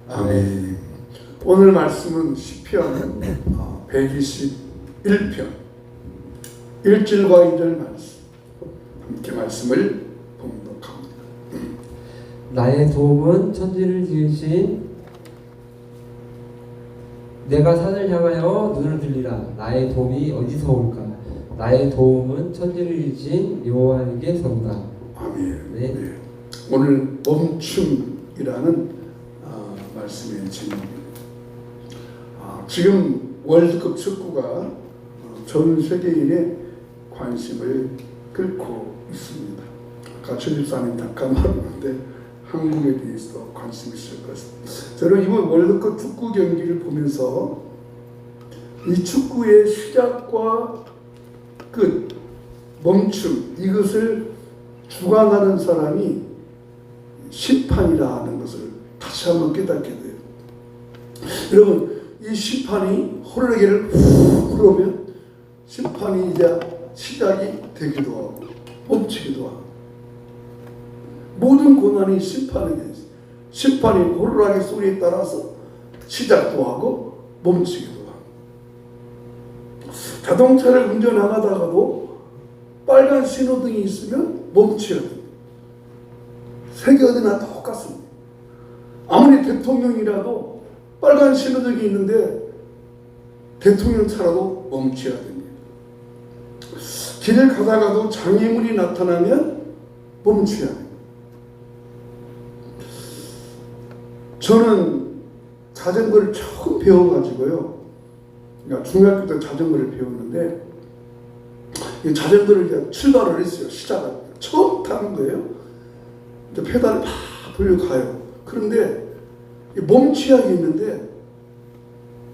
아멘. 오늘 말씀은 시편 121편 1절과 2절 말씀 함께 말씀을 봉독합니다. 나의 도움은 천지를 지으신 내가 산을 향하여 눈을 들리라. 나의 도움이 어디서 올까? 나의 도움은 천지를 지으신 여호와에게서로다. 아멘. 네. 네. 오늘 멈춤이라는 말씀의 제목입니다. 지금 월드컵 축구가 전 세계인의 관심을 끌고 있습니다. 아까 전집사님 잠깐 말했는데 한국에 대해서 관심이 있을 것입니다. 저는 이번 월드컵 축구 경기를 보면서 이 축구의 시작과 끝, 멈춤, 이것을 주관하는 사람이 심판이라 하는 것을 다시 한번 깨닫게 돼요. 여러분, 이 심판이 호르몬을 훅 불어오면 심판이 이제 시작이 되기도 하고 멈추기도 하고 모든 고난이 심판에 있어요. 심판이 호루라기 소리에 따라서 시작도 하고 멈추기도 하고 자동차를 운전하다가도 빨간 신호등이 있으면 멈춰야 돼요. 세계 어디나 똑같습니다. 아무리 대통령이라도 빨간 신호등이 있는데 대통령 차라도 멈춰야 됩니다. 길을 가다가도 장애물이 나타나면 멈춰야 됩니다. 저는 자전거를 처음 배워가지고요. 그러니까 중학교 때 자전거를 배웠는데 이 자전거를 이제 출발을 했어요. 시작을 처음 타는 거예요. 이제 페달을 막 돌려가요. 그런데 멈춰야겠는데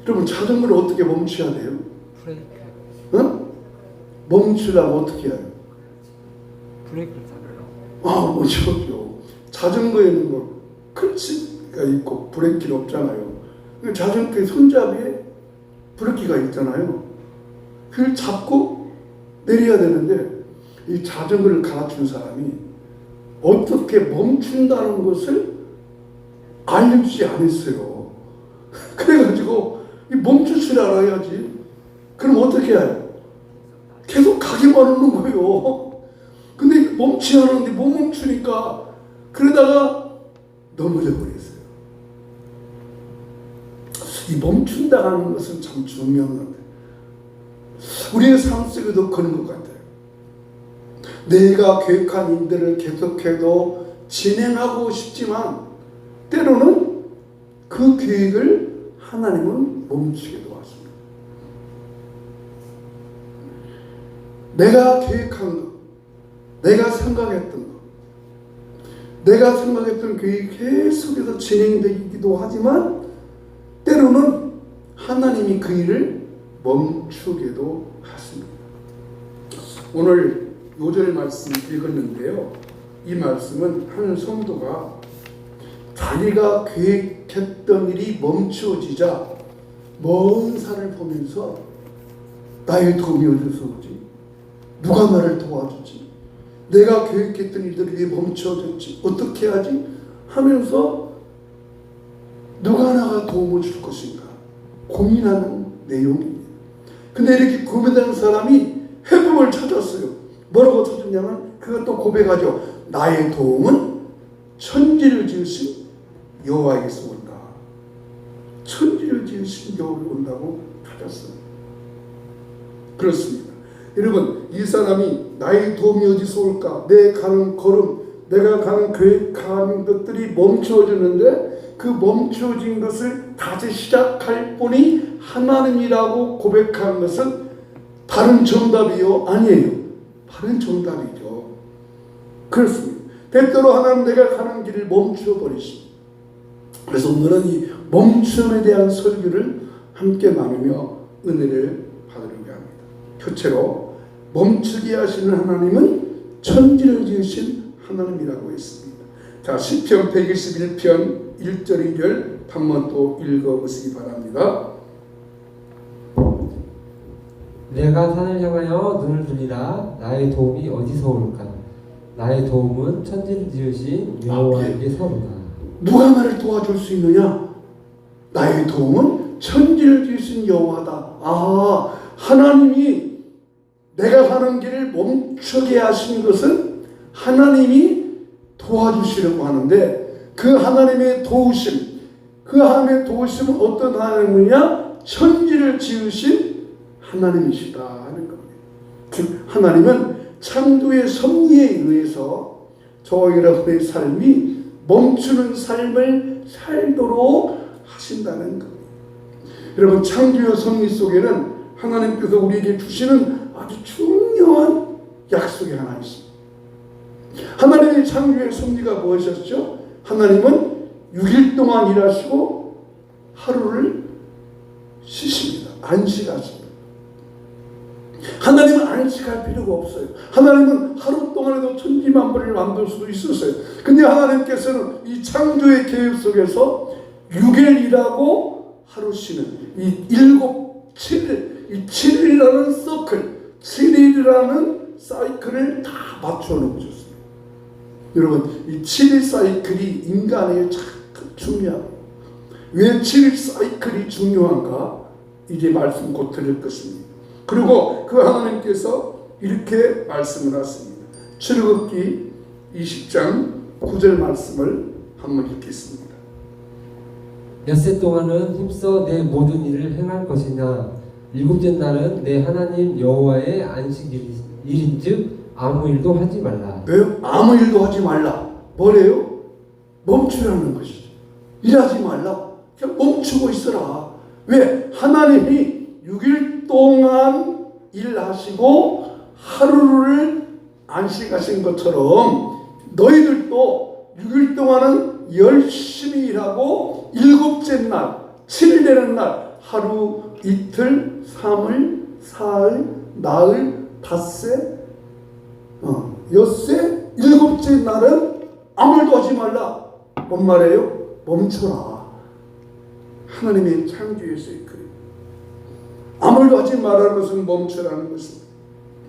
여러분 자전거를 어떻게 멈춰야 돼요? 브레이크. 어? 멈추려면 어떻게 해요? 브레이크를 잡으려고. 멈춰죠. 자전거에는 뭐 클치가 있고 브레이크가 없잖아요. 자전거의 손잡이에 브레이크가 있잖아요. 그걸 잡고 내려야 되는데 이 자전거를 가르친 사람이 어떻게 멈춘다는 것을 알려주지 않았어요. 그래가지고 이 멈출 줄 알아야지. 그럼 어떻게 해요? 계속 가기만 하는 거예요. 근데 멈춰야 하는데 못 멈추니까 그러다가 넘어져 버렸어요. 이 멈춘다는 것은 참 중요한 것 같아요. 우리의 삶 속에도 그런 것 같아요. 내가 계획한 일들을 계속해도 진행하고 싶지만 때로는 그 계획을 하나님은 멈추기도 하십니다. 내가 계획한 것, 내가 생각했던 것, 내가 생각했던 계획이 계속해서 진행되기도 하지만 때로는 하나님이 그 일을 멈추기도 하십니다. 오늘 요절 말씀 읽었는데요. 이 말씀은 한 성도가 자기가 계획했던 일이 멈추어지자 먼 산을 보면서 나의 도움이 어디서 오지? 누가 나를 도와주지? 내가 계획했던 일들이 왜 멈춰졌지? 어떻게 하지? 하면서 누가 나가 도움을 줄 것인가? 고민하는 내용입니다. 근데 이렇게 고민하는 사람이 해법을 찾았어요. 뭐라고 찾았냐면 그것도 고백하죠. 나의 도움은 천지를 지으신 여호와에게서 온다. 천지를 지으신 여호와에게 온다고 찾았어요. 그렇습니다. 여러분, 이 사람이 나의 도움이 어디서 올까? 내 가는 걸음, 내가 가는 계획하는 것들이 멈추어지는데 그 멈추어진 것을 다시 시작할 분이 하나님이라고 고백한 것은 바른 정답이요? 아니에요. 바른 정답이죠. 그렇습니다. 때때로 하나님 내가 가는 길을 멈추어버리십니다. 그래서 오늘은 이 멈춤에 대한 설교를 함께 나누며 은혜를 받으려고 합니다. 표체로 멈추게 하시는 하나님은 천지를 지으신 하나님이라고 했습니다. 자, 시편 121편 1절 2절 한번 또 읽어보시기 바랍니다. 내가 산을 향하여 눈을 들리라. 나의 도움이 어디서 올까? 나의 도움은 천지를 지으신 여호와에게서로다. 누가 나를 도와줄 수 있느냐? 나의 도움은 천지를 지으신 여호와다. 아, 하나님이 내가 가는 길을 멈추게 하신 것은 하나님이 도와주시려고 하는데, 그 하나님의 도우심, 그 하나님의 도우심은 어떤 하나님이냐? 천지를 지으신 하나님이시다 하는 겁니다. 즉 하나님은 창조의 섭리에 의해서 저와 여러분의 삶이 멈추는 삶을 살도록 하신다는 겁니다. 여러분, 창조의 섭리 속에는 하나님께서 우리에게 주시는 아주 중요한 약속이 하나 있습니다. 하나님의 창조의 섭리가 무엇이었죠? 하나님은 6일 동안 일하시고 하루를 쉬십니다. 안식하십니다. 하나님은 안식할 필요가 없어요. 하나님은 하루 동안에도 천지만물을 만들 수도 있었어요. 근데 하나님께서는 이 창조의 계획 속에서 6일 일하고 하루 쉬는 이 7일, 이 7일이라는 서클, 7일이라는 사이클을 다 맞춰 놓으셨어요. 여러분, 이 7일 사이클이 인간에게 참 중요합니다. 왜 7일 사이클이 중요한가? 이제 말씀 곧 드릴 것입니다. 그리고 그 하나님께서 이렇게 말씀을 하십니다. 출애굽기 20장 9절 말씀을 한번 읽겠습니다. 엿새 동안은 힘써 내 모든 일을 행할 것이나 일곱째 날은 내 하나님 여호와의 안식일인즉 아무 일도 하지 말라. 왜요? 아무 일도 하지 말라. 뭐래요? 멈추라는 것이죠. 일하지 말라. 그냥 멈추고 있어라. 왜? 하나님이 6일 동안 일하시고 하루를 안식하신 것처럼 너희들도 6일 동안은 열심히 일하고 7째 날, 7일 되는 날 하루, 이틀, 3일, 4일, 나흘, 닷새, 엿새, 7째 날은 아무 일도 하지 말라. 뭔 말이에요? 멈춰라. 하나님의 창조에서의 그 아무 일도 하지 말라는 것은 멈추라는 것입니다.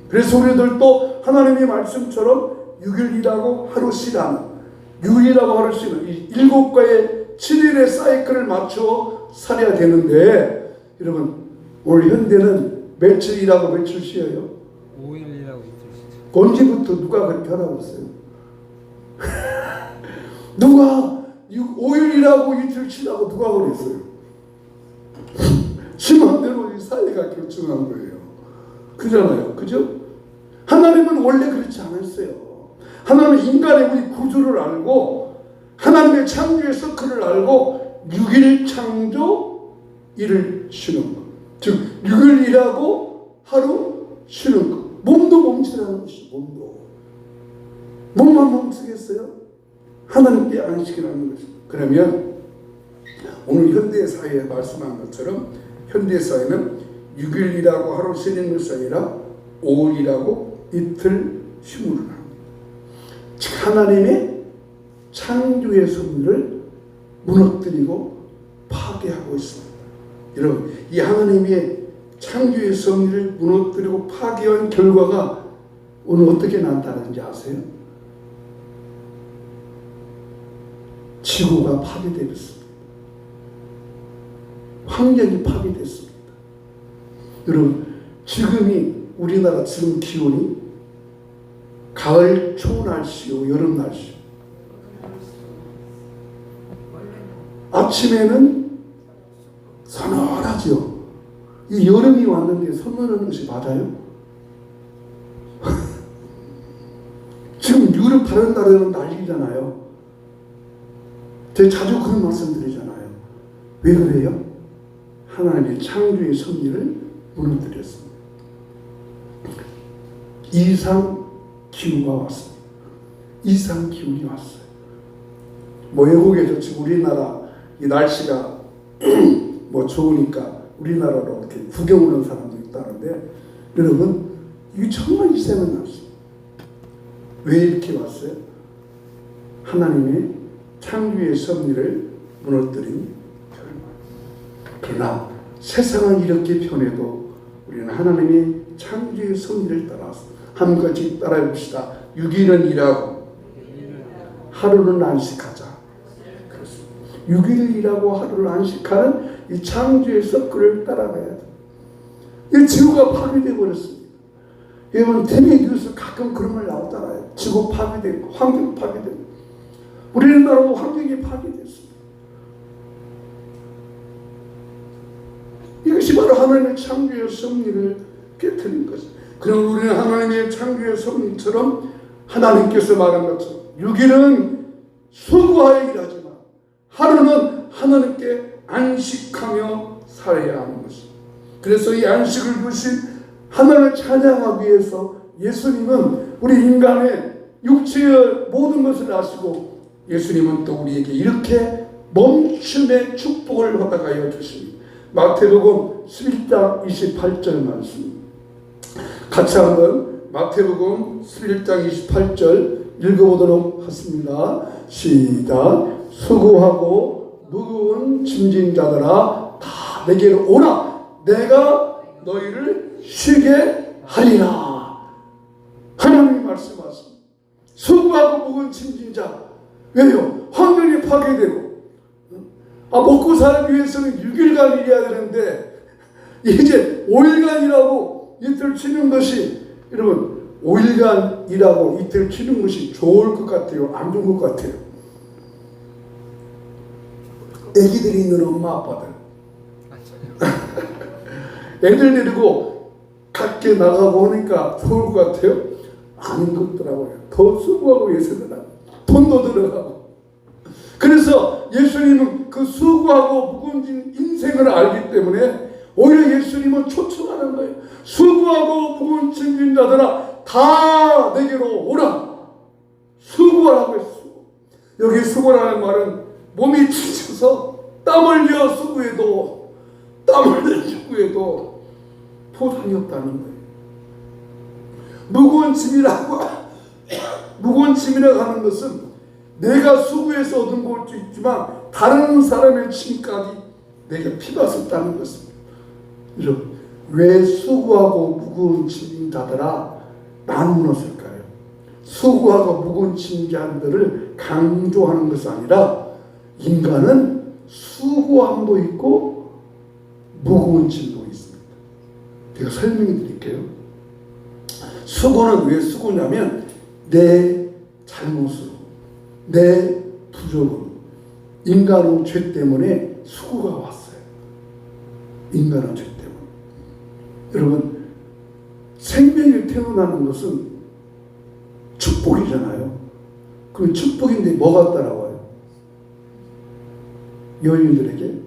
그래서 우리들도 하나님의 말씀처럼 6일 일하고 하루 쉬라는, 6일하고 하루 쉬는 이 7과의 7일의 사이클을 맞춰 살아야 되는데, 여러분 오늘 현대는 며칠 일하고 며칠 쉬어요? 5일 일하고 이틀 쉬죠. 언제부터 누가 그렇게 하라고 했어요? 누가 5일 일하고 이틀 쉬라고 누가 그랬어요? 심한대로 이 사회가 결정한 거예요. 그잖아요. 그죠? 하나님은 원래 그렇지 않았어요. 하나님은 인간의 우리 구조를 알고 하나님의 창조의 서클을 알고 6일 창조, 일을 쉬는 것. 즉 6일 일하고 하루 쉬는 것. 몸도 멈추라는 것이 몸도. 몸만 멈추겠어요? 하나님께 안식이라는 것입니다. 그러면 오늘 현대 사회에 말씀한 것처럼 현대 사회는 6일 일하고 하루 쉬는 것이 아니라 5일 일하고 이틀 쉼으로 합니다. 즉 하나님의 창조의 섭리를 무너뜨리고 파괴하고 있습니다. 여러분, 이 하나님의 창조의 섭리를 무너뜨리고 파괴한 결과가 오늘 어떻게 난다는지 아세요? 지구가 파괴되었습니다. 환경이 파괴됐습니다. 여러분, 지금이 우리나라 지금 기온이 가을 초 날씨요, 여름 날씨. 아침에는 서늘하죠. 이 여름이 왔는데 서늘한 것이 맞아요? 지금 유럽 다른 나라는 난리잖아요. 제가 자주 그런 말씀 드리잖아요. 왜 그래요? 하나님의 창조의 섭리를 무너뜨렸습니다. 이상 기후가 왔습니다. 이상 기온이 왔어요. 뭐 외국에서 지금 우리나라 이 날씨가 뭐 좋으니까 우리나라로 이렇게 구경 오는 사람도 있다는데, 여러분 이게 정말 이상한 날씨입니다. 왜 이렇게 왔어요? 하나님의 창조의 섭리를 무너뜨린 결과. 그러나 세상은 이렇게 변해도 우리는 하나님의 창조의 섭리를 따라서 한 가지 따라해 봅시다. 6일은 일하고 하루는 안식하자. 그렇습니다. 6일이라고 하루를 안식하는 이 창조의 서클을 따라가야 돼. 이 지구가 파괴되어 버렸습니다. 여러분 TV 뉴스 가끔 그런 말 나오잖아요. 지구 파괴되고 환경 파괴되고. 우리나라도 환경이 파괴됐습니다. 이것이 바로 하나님의 창조의 섭리를 깨뜨린 것입니다. 그럼 우리는 하나님의 창조의 섭리처럼 하나님께서 말한 것처럼 6일은 수고하여 일하지만 하루는 하나님께 안식하며 살아야 하는 것입니다. 그래서 이 안식을 주신 하나님을 찬양하기 위해서 예수님은 우리 인간의 육체의 모든 것을 아시고 예수님은 또 우리에게 이렇게 멈춤의 축복을 허락하여 주십니다. 마태복음 11장 28절 말씀 같이 한번 마태복음 11장 28절 읽어보도록 하겠습니다. 시작. 수고하고 무거운 짐진 자들아 다 내게로 오라. 내가 너희를 쉬게 하리라. 하나님이 말씀하십니다. 수고하고 무거운 짐진 자. 왜요? 환경이 파괴되고 먹고 살기 위해서는 6일간 일해야 되는데 이제 5일간이라고 이틀 쉬는 것이 여러분 5일간 일하고 이틀 쉬는 것이 좋을 것 같아요? 안 좋은 것 같아요? 애기들이 있는 엄마 아빠들 애들 데리고 밖에 나가고 오니까 좋을 것 같아요? 아닌 것 같더라고요. 더 수고하고 위해서 돈도 들어가고. 그래서 예수님은 그 수고하고 무거운 인생을 알기 때문에 오히려 예수님은 초청하는 거예요. 수고하고 무거운 짐진 자들아 다 내게로 오라. 수고하라고 했어. 여기 수고라는 말은 몸이 지쳐서 땀 흘려 수고해도 보상이 없다는 거예요. 무거운 짐이라고 하는 것은 내가 수고해서 얻은 것도 있지만 다른 사람의 짐까지 내가 피받았다는 것입니다. 왜 수고하고 무거운 짐진 자들아 나누었을까요? 수고하고 무거운 짐자들을 강조하는 것이 아니라 인간은 수고함도 있고 무거운 짐도 있습니다. 제가 설명해 드릴게요. 수고는 왜 수고냐면 내 잘못으로 내 부족으로 인간의 죄 때문에 수고가 왔어요. 인간의 죄 때문에. 여러분 생명이 태어나는 것은 축복이잖아요. 그럼 축복인데 뭐가 따라와요? 여인들에게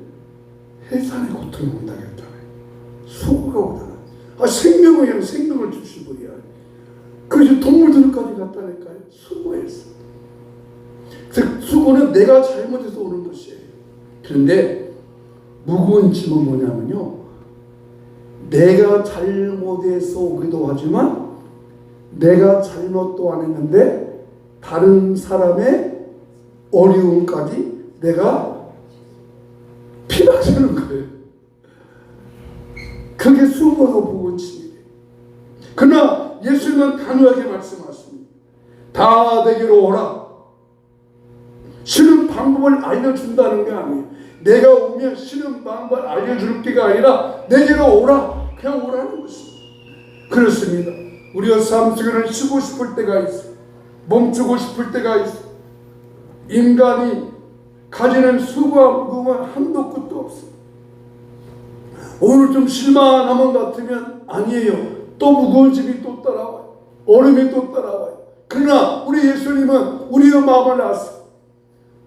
해산의 고통이 온다고 했잖아요. 수고가 오잖아요. 생명을 생명을 주신 분이야. 그래서 동물들까지 갔다니까요. 수고했어. 즉 수고는 내가 잘못해서 오는 것이에요. 그런데 무거운 짐은 뭐냐면요. 내가 잘못해서 오기도 하지만 내가 잘못도 안 했는데 다른 사람의 어려움까지 내가 피해주는 거예요. 그게 수고하고 무거운 짐이에요. 그러나 예수님은 단호하게 말씀하십니다. 다 내게로 오라. 쉬는 방법을 알려준다는 게 아니에요. 내가 오면 쉬는 방법을 알려줄 게가 아니라 내게로 오라. 그냥 오라는 것입니다. 그렇습니다. 우리의 삶 속에는 쉬고 싶을 때가 있어요. 멈추고 싶을 때가 있어요. 인간이 가지는 수고와 무거움은 한도 끝도 없어요. 오늘 좀 쉴만하면 같으면 아니에요. 또 무거운 짐이 또 따라와요. 얼음이 또 따라와요. 그러나 우리 예수님은 우리의 마음을 아시고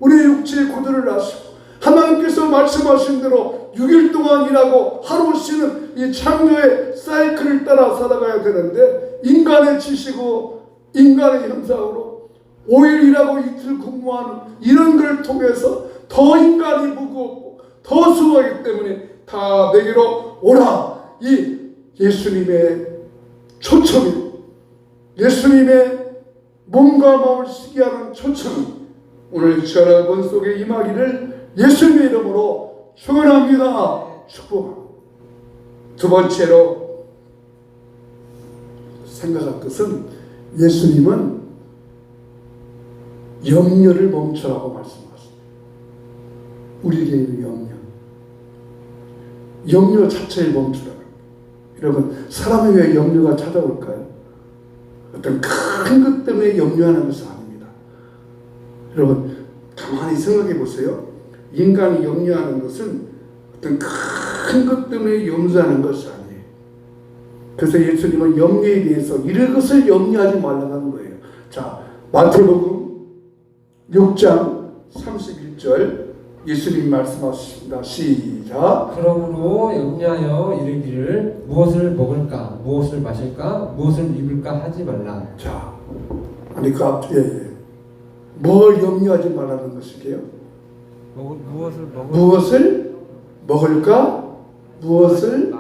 우리의 육체의 고도를 아시고 하나님께서 말씀하신 대로 6일 동안 일하고 하루 쉬는 이 창조의 사이클을 따라 살아가야 되는데 인간의 지시고 인간의 형상으로 5일 일하고 이틀 근무하는 이런 걸 통해서 더 인간이 무겁고 더 수고하기 때문에 다 내게로 오라. 이 예수님의 초청이 예수님의 몸과 마음을 쓰게 하는 초청이 오늘 여러분 속에 임하기를 예수님의 이름으로 축원합니다. 축복합니다. 두 번째로 생각할 것은 예수님은 염려를 멈추라고 말씀하십니다. 우리에게 있는 염려 자체에 멈추라. 여러분, 사람이 왜 염려가 찾아올까요? 어떤 큰 것 때문에 염려하는 것은 아닙니다. 여러분, 가만히 생각해 보세요. 인간이 염려하는 것은 어떤 큰 것 때문에 염려하는 것이 아니에요. 그래서 예수님은 염려에 대해서 이런 것을 염려하지 말라고 하는 거예요. 자, 마태복음 6장 31절 예수님 말씀하십니다. 시작. 그러므로 염려하여 이르기를 무엇을 먹을까, 무엇을 마실까, 무엇을 입을까 하지 말라. 자, 아니 그 앞에 뭘 염려하지 말라는 것이게요? 무엇을 먹을까, 무엇을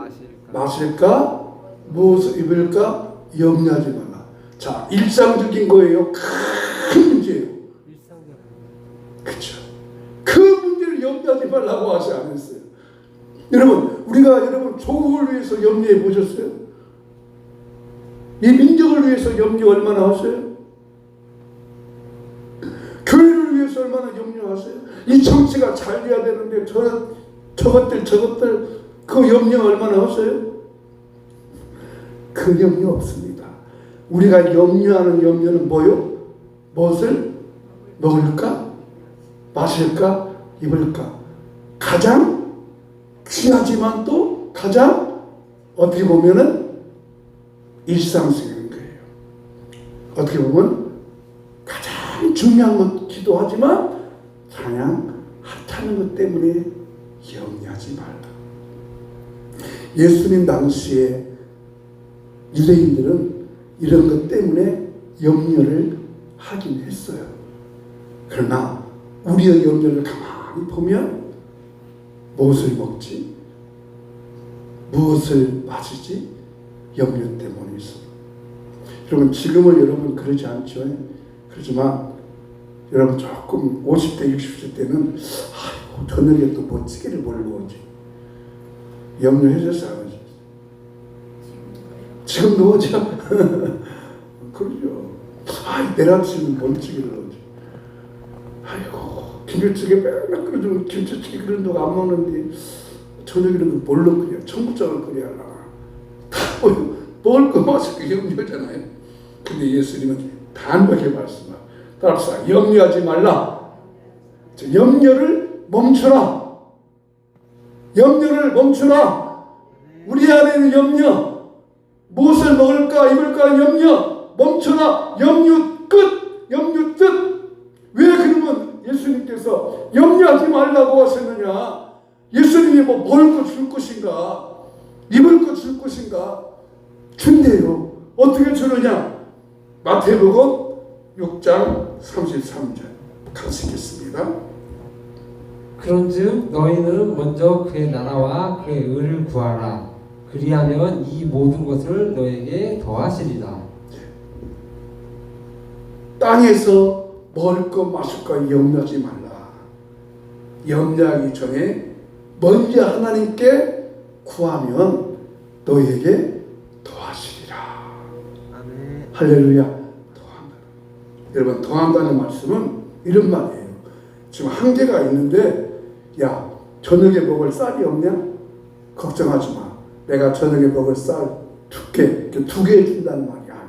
마실까, 무엇을 입을까 염려하지 말라. 자, 일상적인 거예요. 큰 문제예요. 그렇죠. 그 문제를 염려하지 말라고 하지 않았어요. 여러분, 우리가 여러분 조국을 위해서 염려해 보셨어요? 이 민족을 위해서 염려 얼마나 하세요? 교회를 위해서 얼마나 염려하세요? 이 정치가 잘 돼야 되는데 저것들 그 염려 얼마나 하세요? 그 염려 없습니다. 우리가 염려하는 염려는 뭐요? 무엇을 먹을까? 마실까? 입을까? 가장 귀하지만 또 가장 어떻게 보면은 일상적인 거예요. 어떻게 보면 가장 중요한 것기도 하지만 가장 하찮은 것 때문에 염려하지 말라. 예수님 당시에 유대인들은 이런 것 때문에 염려를 하긴 했어요. 그러나 우리의 염려를 가만히 보면 무엇을 먹지? 무엇을 마시지? 염려 때문에 있어. 여러분, 지금은 여러분 그러지 않죠? 그렇지만 여러분 조금 50대 60대 때는 저녁에 또 멋지게를 몰고 오지. 염려해줘서 안 하지. 지금도 오죠? 그러죠. 내일 아침은 멋지게를 오지. 아이고, 김치찌개 맨날 끓여주면 김치찌개 그런 거 안 먹는데 저녁에는 뭘로 끓여? 청국장을 끓여야 먹을 거 마실 거 염려잖아요. 근데 예수님은 단박에 말씀하세요. 따라서 염려하지 말라. 염려를 멈춰라. 염려를 멈춰라. 우리 안에 있는 염려, 무엇을 먹을까 입을까 염려 멈춰라. 염려 끝. 염려 뜻. 왜 그러면 예수님께서 염려하지 말라고 하셨느냐? 예수님이 뭐 먹을 거 줄 것인가, 입을 거 줄 것인가? 준대요. 어떻게 주느냐? 마태복음 6장 33절 같이 읽겠습니다. 그런즉 너희는 먼저 그의 나라와 그의 의를 구하라. 그리하면 이 모든 것을 너에게 더하시리라. 땅에서 먹을 것 마실 것 염려하지 말라. 염려하기 전에 먼저 하나님께 구하면 너희에게 더하시리라. 아멘. 할렐루야. 더한다. 여러분, 더한다는 말씀은 이런 말이에요. 지금 한계가 있는데, 야, 저녁에 먹을 쌀이 없냐? 걱정하지 마. 내가 저녁에 먹을 쌀 2개, 2개 해준다는 말이 아니에요.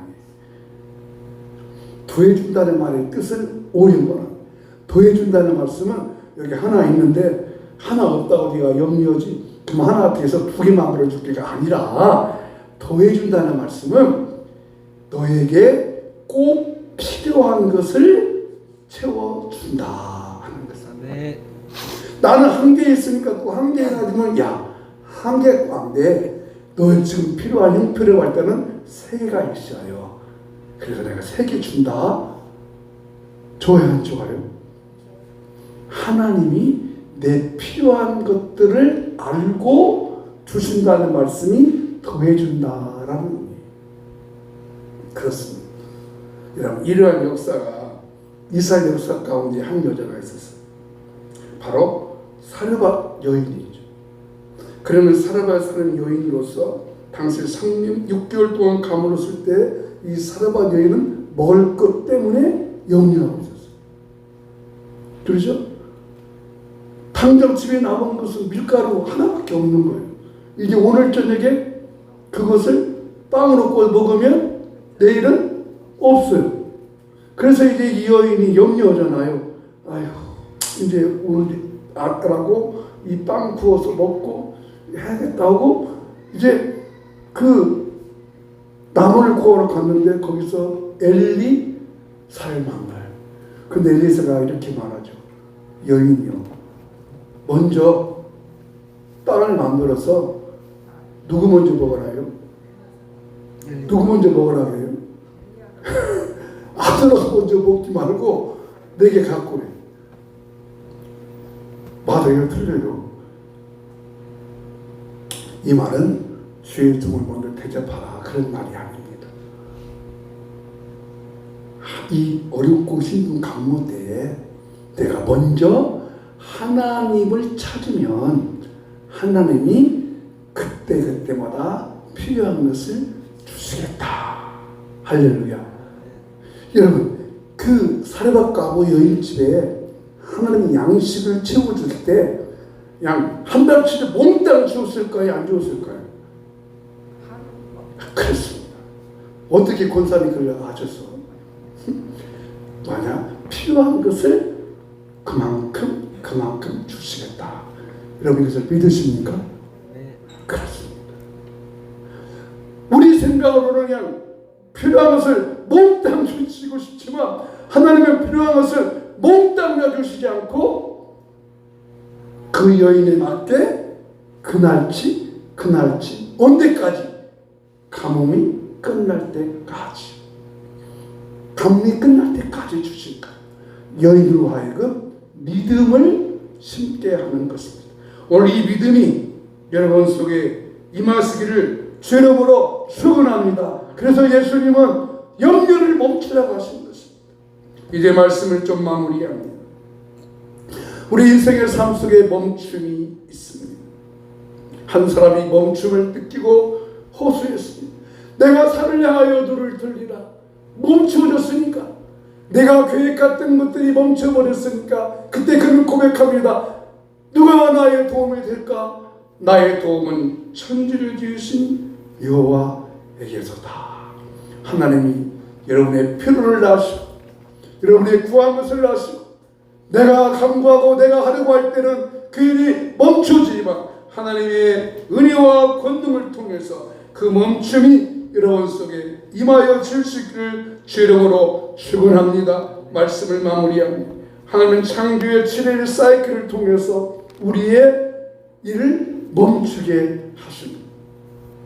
더해준다는 말의 뜻을 오해한 거라. 더해준다는 말씀은 여기 하나 있는데 하나 없다고 네가 염려하지. 그럼 하나 돼서 2개 만들어줄게가 아니라, 더해준다는 말씀은 너에게 꼭 필요한 것을 채워준다 하는 것입니다. 네. 나는 한계에 있으니까 또 한계에 가지면 한계 꽝데 너 지금 필요한 형편을 할 때는 3개가 있어요. 그래서 내가 3개 준다. 좋아요, 안 좋아요? 하나님이 내 필요한 것들을 알고 주신다는 말씀이 더해준다라는 의미예요. 그렇습니다. 여러분, 이러한 역사가 이스라엘 역사 가운데 한 여자가 있었어요. 바로 사르밧 여인이죠. 그러면 사르밧 사는 여인으로서 당시 상림 6개월 동안 가물었을 때 이 사르밧 여인은 먹을 것 때문에 염려하고 있었어요. 그렇죠? 항정집에 남은 것은 밀가루 하나밖에 없는 거예요. 이제 오늘 저녁에 그것을 빵으로 구워 먹으면 내일은 없어요. 그래서 이제 이 여인이 염려하잖아요. 아휴, 이제 오늘 아까라고 이 빵 구워서 먹고 해야겠다고 이제 그 나무를 구하러 갔는데 거기서 엘리사를 만나요. 근데 엘리사가 이렇게 말하죠. 여인이요, 먼저 빵을 만들어서 누구 먼저 먹으라요? 누구 먼저 먹으라 그래요? 아들아 먼저 먹지 말고 내게 갖고 그래. 맞아요, 틀려요. 이 말은 주의 종을 먼저 대접하라 그런 말이 아닙니다. 이 어렵고 힘든 간모 때에 내가 먼저 하나님을 찾으면 하나님이 그때마다 필요한 것을 주시겠다. 할렐루야. 여러분, 그 사레밧 가보 여인집에 하나님이 양식을 채워줄 때 양 한 달치를 몽땅 주었을까요? 안 주었을까요? 그렇습니다. 어떻게 권사님이 그걸 아셔서 만약 필요한 것을 그만큼 주시겠다. 여러분 이것을 믿으십니까? 네. 그렇습니다. 우리 생각으로는 그냥 필요한 것을 몽땅 주시고 싶지만 하나님은 필요한 것을 몽땅 주시지 않고 그 여인에 맞게 그날치 언제까지? 가뭄이 끝날 때까지. 가뭄이 끝날 때까지 주신 거예요. 여인으로 하여금 믿음을 심게 하는 것입니다. 오늘 이 믿음이 여러분 속에 임하시기를 주 이름으로 축원합니다. 그래서 예수님은 염려를 멈추라고 하신 것입니다. 이제 말씀을 좀 마무리합니다. 우리 인생의 삶 속에 멈춤이 있습니다. 한 사람이 멈춤을 느끼고 호소했습니다. 내가 산을 향하여 눈을 들리라. 멈추어졌으니까. 내가 계획했던 것들이 멈춰버렸으니까 그때 그는 고백합니다. 누가 나의 도움이 될까? 나의 도움은 천지를 지으신 여호와에게서다. 하나님이 여러분의 필요를 아시고 여러분의 구한 것을 아시고 내가 간구하고 내가 하려고 할 때는 그 일이 멈춰지지만 하나님의 은혜와 권능을 통해서 그 멈춤이 여러분 속에 임하여 질 수 있기를 주 이름으로 축원합니다. 말씀을 마무리합니다. 하나님은 창조의 7일 사이클을 통해서 우리의 일을 멈추게 하십니다.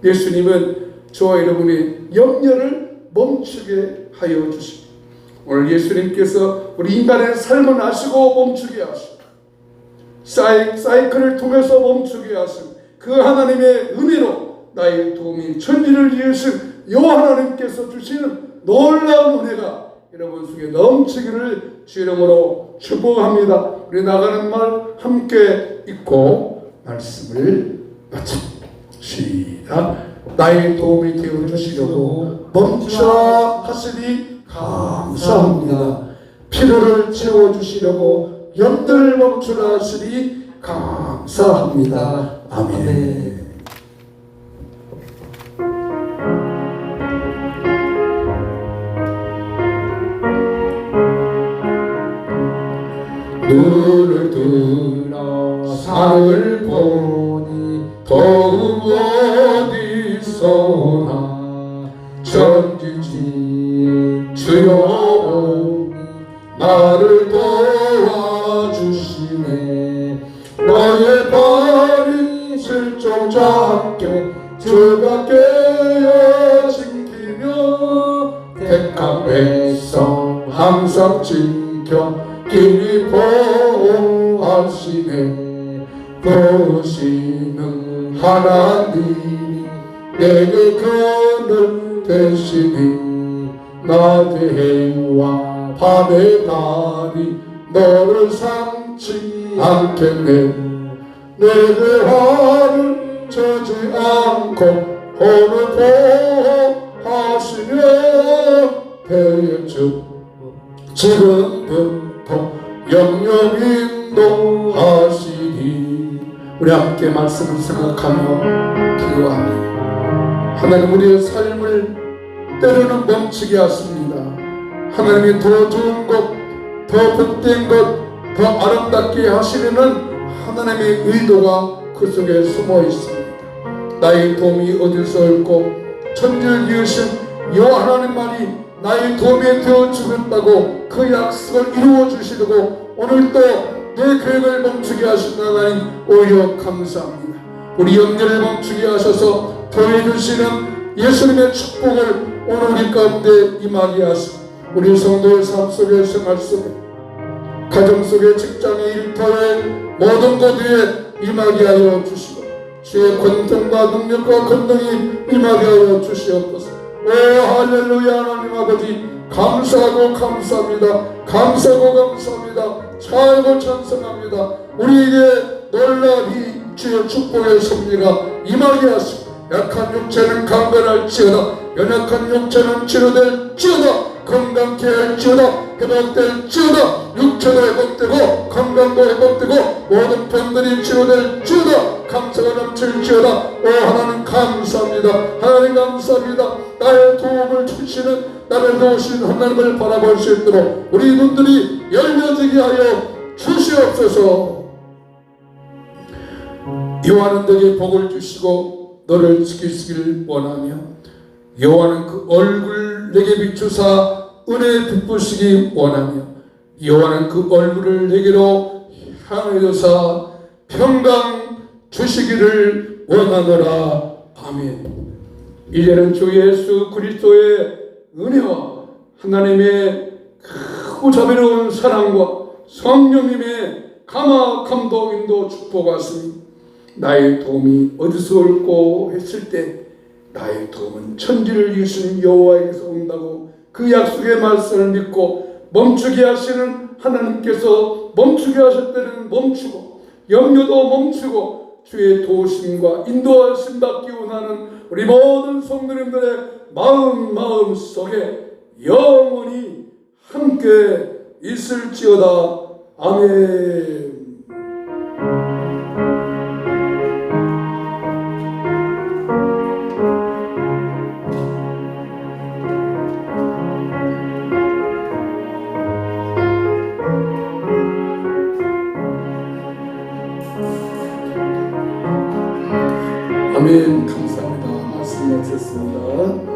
예수님은 저와 여러분의 염려를 멈추게 하여 주십니다. 오늘 예수님께서 우리 인간의 삶을 아시고 멈추게 하시고 사이클을 통해서 멈추게 하시고 그 하나님의 은혜로 나의 도움이 천지를 이으신 여호와 하나님께서 주시는 놀라운 은혜가 여러분 속에 넘치기를 주 이름으로 축복합니다. 우리 나가는 말 함께 읽고 말씀을 마칩니다. 시작. 나의 도움이 되어 주시려고 멈추라 하시니 감사합니다. 필요를 채워주시려고 염들 멈추라 하시니 감사합니다. 아멘. 눈을 들어 산을 보니 더욱 어디서나 천지지 주여 나를 도와주시네. 나의 발이 실종 작게 주가 깨어 지키며 택한 백성 항상 지켜 길이 보호하시네. 보시는 하나님이 내게 그늘 되시니 낮의 해와 밤의 달이 너를 삼지 않겠네. 내게 화를 주지 않고 오늘 보호하시며 배의 주 지금부터 영영 인도하시리. 우리 함께 말씀을 생각하며 기도합니다. 하나님, 우리의 삶을 때로는 멈추게 하십니다. 하나님이 더 좋은 것, 더 복된 것, 더 아름답게 하시려는 하나님의 의도가 그 속에 숨어 있습니다. 나의 도움이 어디서 올고 천지를 지으신 여호와 하나님만이 나의 도움이 되어 주겠다고 그 약속을 이루어 주시려고 오늘도 내 계획을 멈추게 하신 하나님, 오히려 감사합니다. 우리 염려를 멈추게 하셔서 더해주시는 예수님의 축복을 오늘 우리 가운데 임하게 하시고, 우리 성도의 삶 속에, 생활 속에, 가정 속에, 직장에, 일터에, 모든 것 위에 임하게 하여 주시고, 주의 권능과 능력과 권능이 임하게 하여 주시옵소서. 오 할렐루야. 하나님 아버지, 감사하고 감사합니다. 감사하고 감사합니다. 잘고 찬송합니다. 우리에게 놀라이 주의 축복의 섭리가 임하게 하시고, 약한 육체는 강건할지어다, 연약한 육체는 치료될지어다, 건강케 할지어다, 회복될지어다, 육체도 회복되고 건강도 회복되고 모든 병들이 치료될지어다, 감사가 넘칠지어다. 오 하나님 감사합니다. 하나님 감사합니다. 나의 도움을 주시는, 나를 도우시는 하나님을 바라볼 수 있도록 우리 눈들이 열려지게 하여 주시옵소서. 여호와는 너에게 복을 주시고 너를 지키시기를 원하며, 여호와는 그 얼굴 내게 비추사 은혜 베푸시기 원하며, 여호와는 그 얼굴을 내게로 향하여사 평강 주시기를 원하노라. 아멘. 이제는 주 예수 그리스도의 은혜와 하나님의 크고 자비로운 사랑과 성령님의 감화 감동 인도 축복하시니, 나의 도움이 어디서 올고 했을 때 나의 도움은 천지를 지으신 여호와에게서 온다고 그 약속의 말씀을 믿고 멈추게 하시는 하나님께서 멈추게 하실 때는 멈추고 염려도 멈추고 주의 도우심과 인도하심 받기 원하는 우리 모든 성도님들의 마음 속에 영원히 함께 있을지어다. 아멘. 아멘. 감사합니다. 말씀 마쳤습니다.